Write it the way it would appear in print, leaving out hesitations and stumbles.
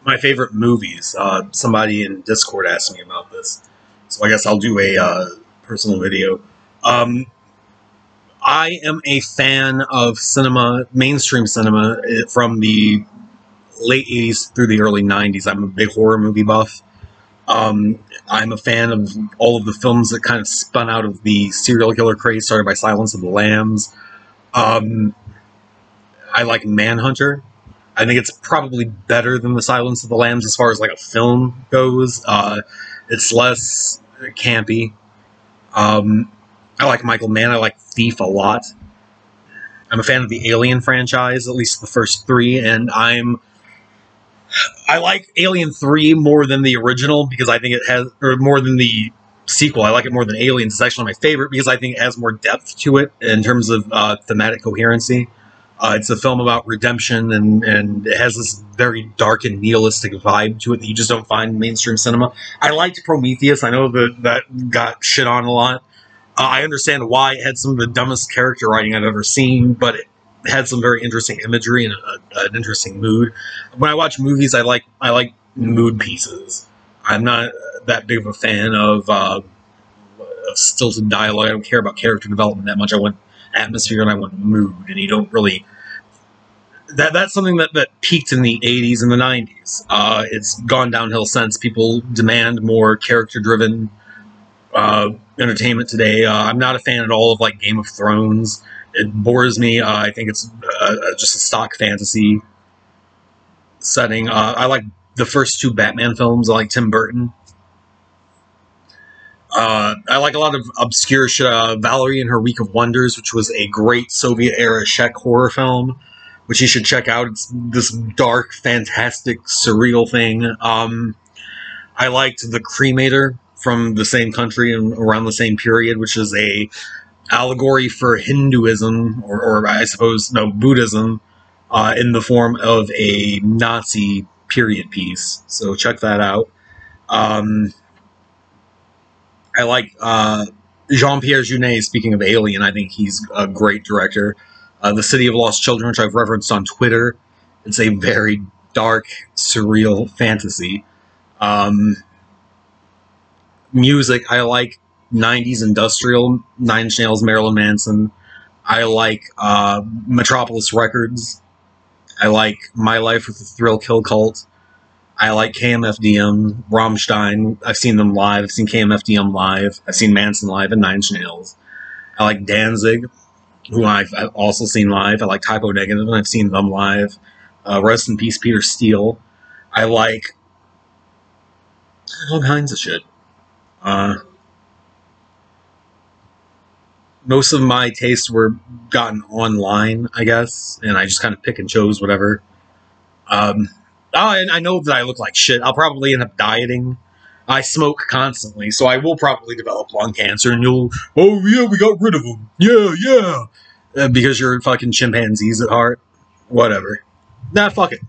My favorite movies. Somebody in Discord asked me about this, so I guess I'll do a personal video. Um, I am a fan of cinema, mainstream cinema, from the late 80s through the early 90s. I'm a big horror movie buff. I'm a fan of all of the films that kind of spun out of the serial killer craze started by Silence of the Lambs. Um, I like Manhunter. I think it's probably better than The Silence of the Lambs as far as like a film goes. It's less campy. Um, I like Michael Mann. I like Thief a lot. I'm a fan of the Alien franchise, at least the first three, and I like Alien 3 more than the original because I think it has, or more than the sequel. I like it more than Aliens. It's actually my favorite because I think it has more depth to it in terms of thematic coherency. It's a film about redemption, and it has this very dark and nihilistic vibe to it that you just don't find in mainstream cinema. I liked Prometheus. I know that got shit on a lot. I understand why it had some of the dumbest character writing I've ever seen, but it had some very interesting imagery and an interesting mood. When I watch movies, I like mood pieces. I'm not that big of a fan of stilted dialogue. I don't care about character development that much. I want atmosphere and I want mood, and you don't really. That's something that peaked in the 80s and the 90s. It's gone downhill since. People demand more character-driven entertainment today. I'm not a fan at all of like Game of Thrones. It bores me. I think it's just a stock fantasy setting. I like the first two Batman films. I like Tim Burton. I like a lot of obscure shit. Valerie and Her Week of Wonders, which was a great Soviet-era Czech horror film, which you should check out. It's this dark, fantastic, surreal thing. I liked The Cremator from the same country and around the same period, which is a allegory for Hinduism, or I suppose, no, Buddhism, in the form of a Nazi period piece. So check that out. I like Jean-Pierre Jeunet, speaking of Alien. I think he's a great director. The City of Lost Children, which I've referenced on Twitter. It's a very dark, surreal fantasy. Music, I like 90s industrial, Nine Inch Nails, Marilyn Manson. I like Metropolis Records. I like My Life with the Thrill Kill Cult. I like KMFDM, Rammstein. I've seen them live. I've seen KMFDM live. I've seen Manson live and Nine Inch Nails. I like Danzig, who I've also seen live. I like Typo Negative, and I've seen them live. Rest in peace, Peter Steele. I like all kinds of shit. Most of my tastes were gotten online, I guess, and I just kind of pick and chose whatever. And I know that I look like shit. I'll probably end up dieting. I smoke constantly, so I will probably develop lung cancer, and you'll, oh yeah, we got rid of them. Yeah, yeah. Because you're fucking chimpanzees at heart. Whatever. Nah, fuck it.